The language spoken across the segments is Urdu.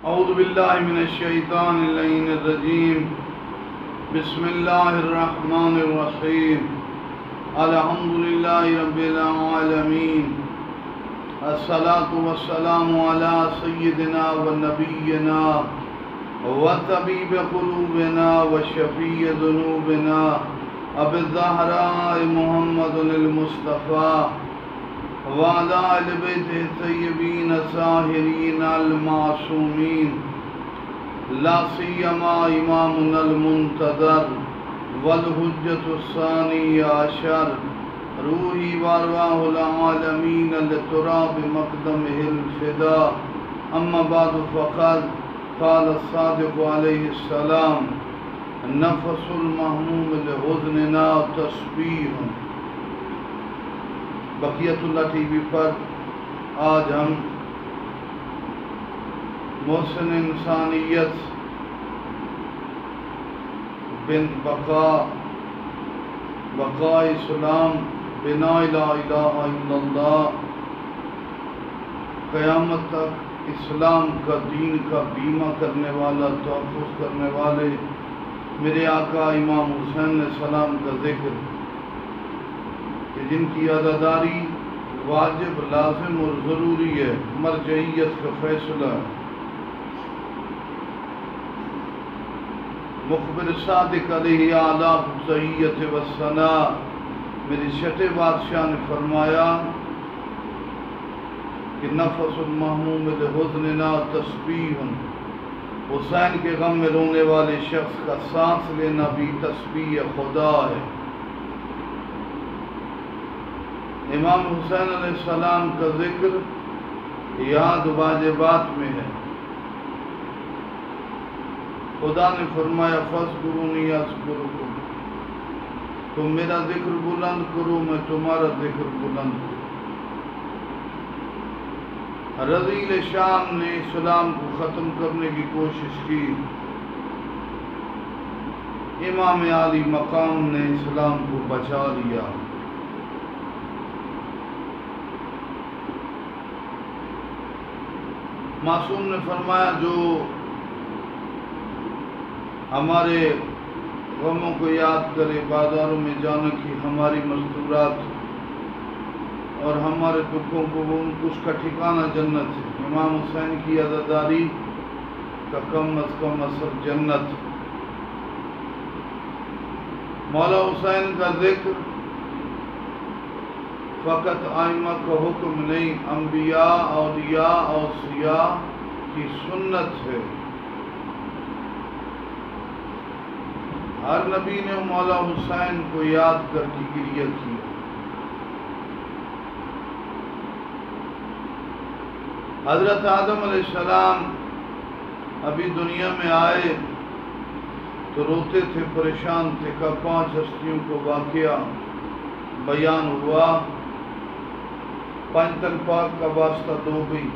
اعوذ باللہ من الشیطان اللعین الرجیم بسم اللہ الرحمن الرحیم الحمدللہ رب العالمین الصلاة والسلام علی سیدنا و نبینا و طبیب قلوبنا و شفیع ذنوبنا ابی الزہراء محمد المصطفیٰ وعلى آل بیتہ الطیبین الطاہرین المعصومین لا سیما امامنا المنتظر والحجۃ الثانی عشر روحی وارواح العالمین لتراب مقدمہ الفدا اما بعد فقد قال الصادق علیہ السلام نفس المحموم لحزننا تسبیح۔ بقیت اللہ ٹی وی پر آج ہم محسن انسانیت بن بقاء اسلام بنا لا الہ الا اللہ، قیامت تک اسلام کا دین کا بیمہ کرنے والا، تحفظ کرنے والے میرے آقا امام حسین علیہ السلام کا ذکر کہ جن کی عزاداری واجب، لازم اور ضروری ہے، مرجعیت کا فیصلہ۔ مخبر صادق علیہ اعلیٰ التحیۃ والثناء میری چھٹے بادشاہ نے فرمایا کہ نفس المحموم لحزننا تسبیح، حسین کے غم میں رونے والے شخص کا سانس لینا بھی تسبیح خدا ہے۔ امام حسین علیہ السلام کا ذکر یاد واجبات میں ہے۔ خدا نے فرمایا فاذکرونی اذکرکم، تم میرا ذکر بلند کرو میں تمہارا ذکر بلند کروں۔ رذیل شام نے اسلام کو ختم کرنے کی کوشش کی، امام عالی مقام نے اسلام کو بچا لیا۔ معصوم نے فرمایا جو ہمارے غموں کو یاد کرے، بازاروں میں جانے کی ہماری مستورات اور ہمارے دکھوں کو، اس کا ٹھکانہ جنت ہے۔ امام حسین کی عزاداری کا کم از کم اثر جنت۔ مولا حسین کا ذکر فقط ائمہ کا حکم نہیں، انبیاء، اولیاء، اوصیاء کی سنت ہے۔ ہر نبی نے مولا حسین کو یاد کر کے گریہ کی۔ حضرت آدم علیہ السلام ابھی دنیا میں آئے تو روتے تھے، پریشان تھے کہ 5 ہستیوں کو واقعہ بیان ہوا، 5 تن پاک کا واسطہ دو گئی،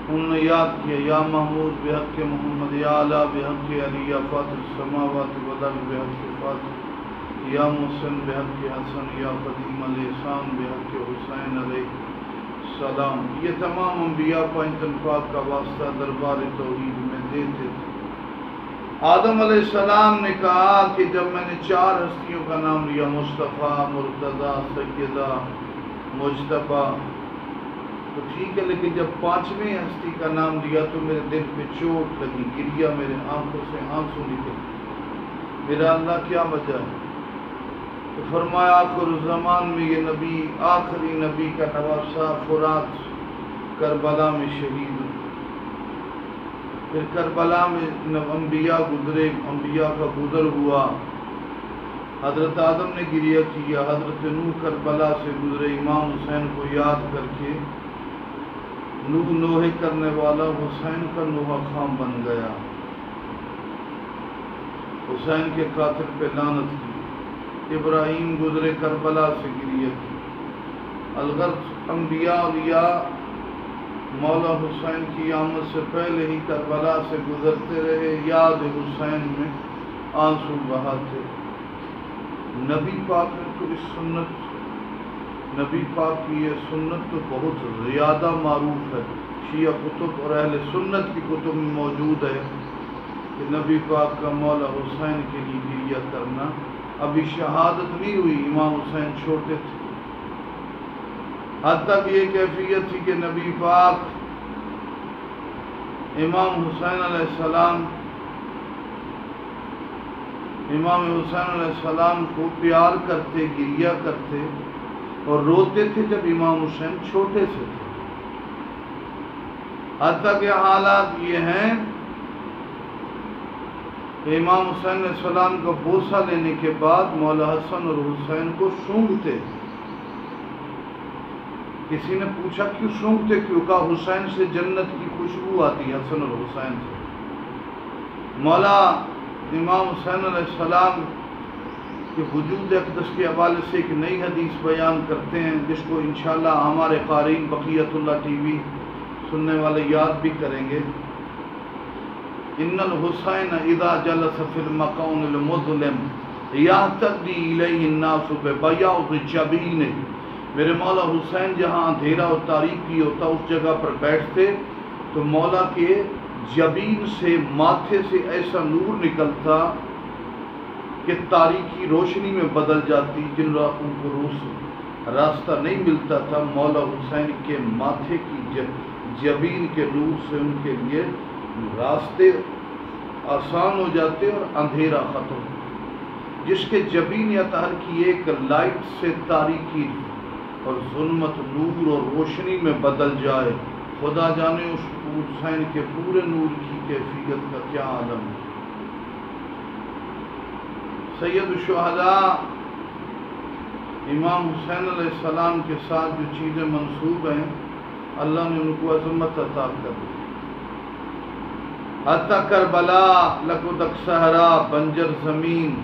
انہوں نے یاد کیا یا محمود بحق محمد، یا اعلیٰ بحق علی، یا فاطر السماوات والارض بحق فاطر، یا محسن بحق حسن، یا قدیم الاحسان بحق حسین علیہ السلام۔ یہ تمام انبیاء 5 تن پاک کا واسطہ دربار توحید میں دیتے تھے۔ آدم علیہ السلام نے کہا کہ جب میں نے 4 ہستیوں کا نام لیا، مصطفیٰ، مرتضیٰ، سیدہ، مجتبیٰ، تو ٹھیک ہے، لیکن جب 5ویں ہستی کا نام لیا تو میرے دل پہ چوٹ لگی، گریا، میرے آنکھوں سے آنسو نکل، میرا اللہ کیا وجہ ہے؟ تو فرمایا آخر الزمان میں یہ نبی، آخری نبی کا نواسہ فرات کربلا میں شہید ہو۔ پھر کربلا میں انبیاء گزرے، انبیاء کا گزر ہوا، حضرت آدم نے گریہ کیا، حضرت نوح کربلا سے گزرے، امام حسین کو یاد کر کے نوح نوحے کرنے والا حسین کا نوحہ خام بن گیا، حسین کے قاتل پہ لعنت کی۔ ابراہیم گزرے کربلا سے گریہ کی۔ الغرض انبیاء اولیاء مولا حسین کی آمد سے پہلے ہی کربلا سے گزرتے رہے، یاد حسین میں آنسو بہاتے۔ نبی پاک نے تو اس سنت، نبی پاک کی یہ سنت تو بہت زیادہ معروف ہے۔ شیعہ کتب اور اہل سنت کی کتب میں موجود ہے کہ نبی پاک کا مولا حسین کے لیے گریہ کرنا. ابھی شہادت نہیں ہوئی، امام حسین چھوٹے تھے. حتیٰ کہ یہ کیفیت تھی کہ نبی پاک امام حسین علیہ السلام کو پیار کرتے، گریہ کرتے اور روتے تھے جب امام حسین چھوٹے سے تھے. حتیٰ کہ حالات یہ ہیں کہ امام حسین علیہ السلام کا بوسہ لینے کے بعد مولا حسن اور حسین کو سونگھتے. کسی نے پوچھا کیوں سونگھتے؟ کیوں؟ کہا حسین سے جنت کی خوشبو آتی ہے، حسن اور حسین سے. مولا امام حسین علیہ السلام کے وجود اقدس کے حوالے سے ایک نئی حدیث بیان کرتے ہیں جس کو انشاءاللہ ہمارے قارئین بقیت اللہ ٹی وی سننے والے یاد بھی کریں گے. ان الحسین اذا جلس فی المقام المظلم یہتدی الیہ الناس ببیاض جبینہ. میرے مولا حسین جہاں اندھیرا اور تاریکی ہوتا اس جگہ پر بیٹھتے تو مولا کے جبین سے، ماتھے سے ایسا نور نکلتا کہ تاریکی روشنی میں بدل جاتی. جن راہوں کو راستہ نہیں ملتا تھا، مولا حسین کے ماتھے کی جبین کے نور سے ان کے لیے راستے آسان ہو جاتے اور اندھیرا ختم. جس کے جبین یا تہر کی ایک لائٹ سے تاریکی اور ظلمت نور اور روشنی میں بدل جائے، خدا جانے اس حسین کے پورے نور کی کیفیت کا کیا عالم ہے. سید الشہداء امام حسین علیہ السلام کے ساتھ جو چیزیں منسوب ہیں اللہ نے ان کو عظمت عطا کر دی. حتیٰ کربلا لقدک صحرا بنجر زمین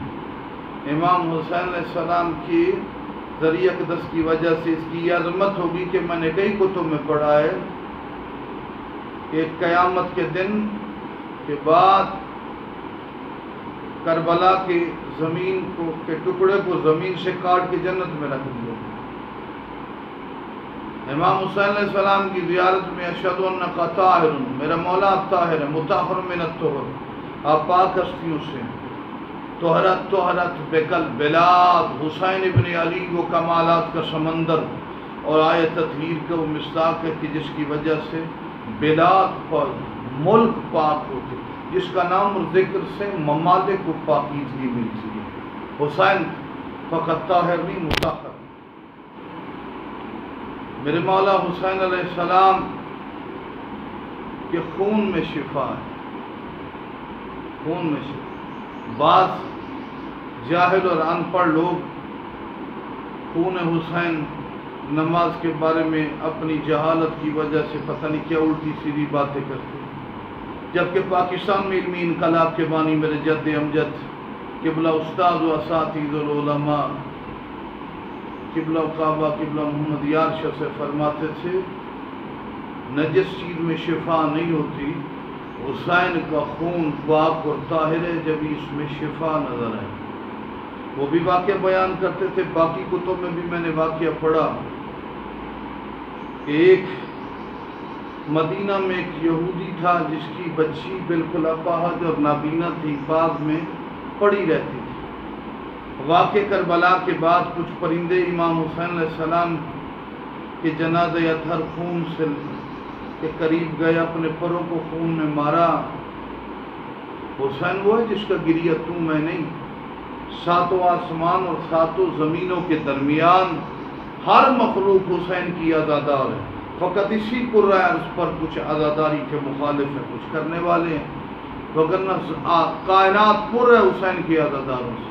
امام حسین علیہ السلام کی ذریعہ اقدس کی وجہ سے اس کی یہ عظمت ہوگی کہ میں نے کئی کتب میں پڑھا ہے کہ قیامت کے دن کے بعد کربلا کی زمین کے ٹکڑے کو زمین سے کاٹ کے جنت میں رکھ دیا. امام حسین علیہ السلام کی زیارت میں اشہد انک طاہر، میرا مولا آپ طاہر ہے، مطہر من الطہر، آپ پاک ہستیوں سے. طہرت بکل بلاد، حسین ابن علی کو کمالات کا سمندر اور آئے تطہیر کا وہ مصداق ہے کہ جس کی وجہ سے بلاد پر ملک پاک ہوتے، جس کا نام اور ذکر سے ممالک کو پاکیزگی ملتی ہے. حسین فقط طاہر نہیں، مطہر. میرے مولا حسین علیہ السلام کے خون میں شفا ہے، خون میں شفا. بعض جاہل اور ان پڑھ لوگ خون حسین نماز کے بارے میں اپنی جہالت کی وجہ سے پتہ نہیں کیا الٹی سیدھی باتیں کرتے ہیں، جبکہ پاکستان میں علمی انقلاب کے بانی میرے جد امجد قبلہ استاد و اساتذہ العلماء قبلہ کعبہ قبلہ محمد یار شاہ سے فرماتے تھے نجس چیز میں شفا نہیں ہوتی، حسین کا خون پاک اور طاہر ہے جب اس میں شفا نظر آئے. وہ بھی واقعہ بیان کرتے تھے. باقی کتب میں بھی میں نے واقعہ پڑھا کہ ایک مدینہ میں ایک یہودی تھا جس کی بچی بالکل اپاہج اور نابینا تھی، باغ میں پڑی رہتی تھی. واقع کربلا کے بعد کچھ پرندے امام حسین علیہ السلام کے جنازہ اطہر خون سے کے قریب گئے، اپنے پروں کو خون میں مارا. حسین وہ ہے جس کا گریہ تو میں نہیں. ساتوں آسمان اور ساتوں زمینوں کے درمیان ہر مخلوق حسین کی عزادار ہے، فقط اسی قرۂ ارض پر کچھ عزاداری کے مخالف ہیں، کچھ کرنے والے ہیں، وگرنہ کائنات پر ہے حسین کی عزاداروں سے.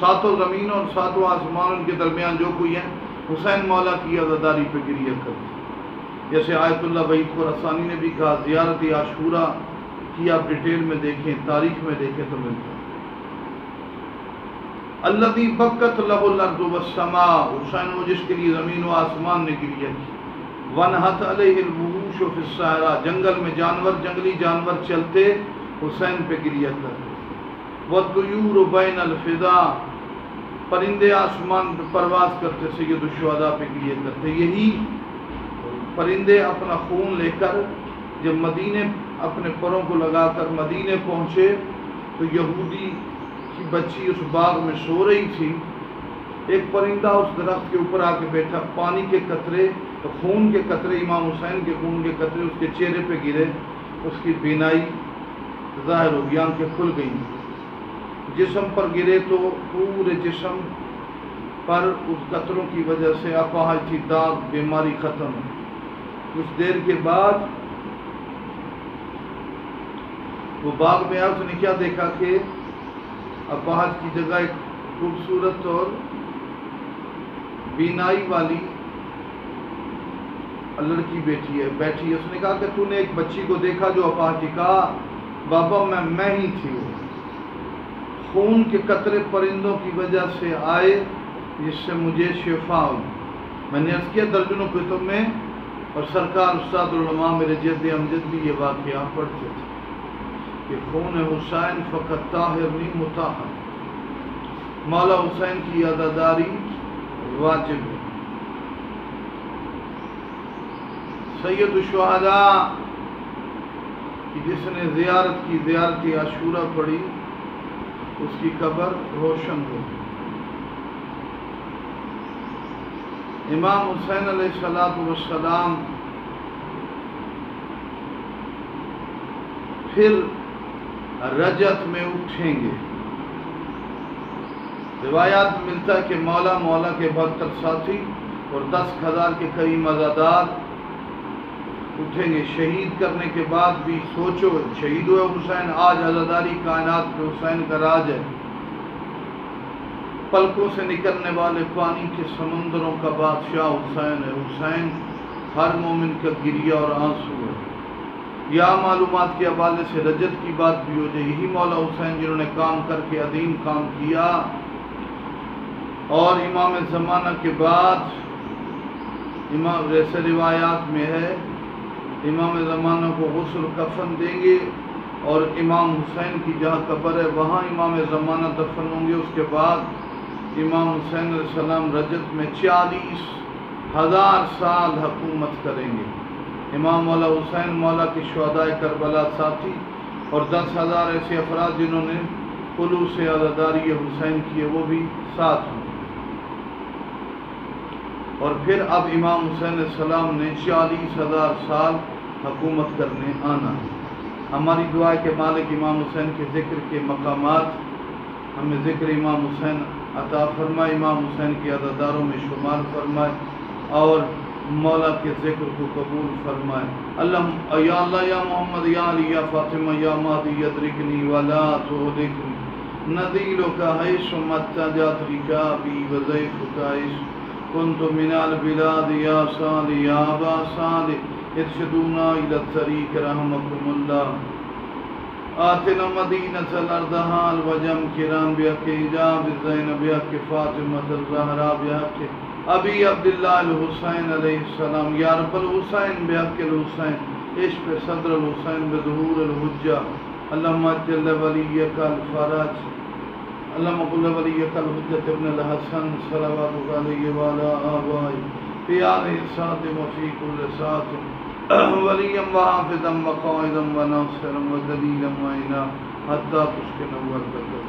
ساتوں زمینوں اور ساتوں آسمانوں کے درمیان جو کوئی ہے حسین مولا کی عزاداری پہ گریہ کرتے. جیسے آیت اللہ وحید خراسانی نے بھی کہا زیارت عاشورہ کی آپ ڈیٹیل میں دیکھیں، تاریخ میں دیکھیں تو ملتا ہے. الذی بکت لہ الارض والسماء، حسین وہ جس کے لیے زمین و آسمان نے گریہ کی. ونحت علیہ الوحوش فی الصحراء، جنگل میں جنگلی جانور چلتے حسین پہ گریہ کرتے. والطیور بین الفضاء، پرندے آسمان پہ پرواز کرتے سید الشہداء پہ گریہ کرتے. یہی پرندے اپنا خون لے کر جب مدینے اپنے پروں کو لگا کر مدینے پہنچے تو یہودی کی بچی اس باغ میں سو رہی تھی. ایک پرندہ اس درخت کے اوپر آ کے بیٹھا, پانی کے قطرے, خون کے قطرے, امام حسین کے خون کے قطرے اس کے چہرے پہ گرے, اس کی بینائی ظاہر ہو گئی, آنکھیں کھل گئیں. جسم پر گرے تو پورے جسم پر اس قطروں کی وجہ سے اپاہج, داغ, بیماری ختم. کچھ دیر کے بعد وہ باغ میں آیا, اس نے کیا دیکھا کہ اپاہج کی جگہ ایک خوبصورت اور بینائی والی لڑکی بیٹھی ہے. اس نے کہا کہ تو نے ایک بچی کو دیکھا جو اپاہج تھی؟ کہا بابا میں ہی تھی. وہ خون کے قطرے پرندوں کی وجہ سے آئے جس سے مجھے شفا ہوئی. میں نے عرض کیا درجنوں کتب میں, اور سرکار استاد العلماء میرے جد امجد بھی یہ واقعہ پڑھتے تھے کہ خون حسین فقط طاہر نہیں مطہر, مولا حسین کی عزاداری واجب ہے. سید الشہداء کی جس نے زیارت کی, زیارت عاشورہ پڑھی, اس کی قبر روشن ہو. امام حسین علیہ السلام پھر رجت میں اٹھیں گے. روایات میں ملتا ہے کہ مولا کے 72 ساتھی اور 10,000 کے قریب عزادار اٹھیں گے. شہید کرنے کے بعد بھی سوچو, شہید ہوئے حسین, آج عزاداری کائنات پہ حسین کا راج ہے. پلکوں سے نکلنے والے پانی کے سمندروں کا بادشاہ حسین ہے. حسین ہر مومن کا گریہ اور آنسو ہے. یا معلومات کے حوالے سے رجت کی بات بھی ہو جائے. یہی مولا حسین جنہوں نے کام کر کے عظیم کام کیا, اور امام زمانہ کے بعد جیسے روایات میں ہے امام زمانہ کو غسل کفن دیں گے, اور امام حسین کی جہاں قبر ہے وہاں امام زمانہ دفن ہوں گے. اس کے بعد امام حسین علیہ السلام رجت میں 40,000 سال حکومت کریں گے. امام مولا حسین مولا کی شہداء کربلا ساتھی, اور 10,000 ایسے افراد جنہوں نے خلوص عزاداری حسین کی ہے وہ بھی ساتھ ہوں. اور پھر اب امام حسین علیہ السلام نے 40,000 سال حکومت کرنے آنا. ہماری دعا ہے کہ مالک امام حسین کے ذکر کے مقامات ہمیں ذکر امام حسین عطا فرمائے, امام حسین کے عزاداروں میں شمار فرمائے, اور مولا کے ذکر کو قبول فرمائے. یا اللہ یا محمد یا علی یا فاطمہ یا مہدی ادرکنی ولا تہلکنی, نذیلک حیث متجت رکابی وضیفک حیث کنت من البلاد یا صالح یا ابا صالح ارشدونا الی الطریق رحمکم اللہ. آتنا مدینة الارض الوجم کرام بحق حجاب الزین بحق فاطمة الزہرا بحق ابی عبداللہ الحسین علیہ السلام. یا رب الحسین بحق الحسین عشق صدر الحسین بظہور الحجہ. اللہم اجل ولیک الفرج, اللہم قل ولیک الحجۃ ابن الحسن صلوات علیہ وعلی آبائہ فی آلہ الساطم وفی کل ساطم ولیم وحافظا وقائدا وناصرا ودلیلا معینا حتی تسکنوا الارض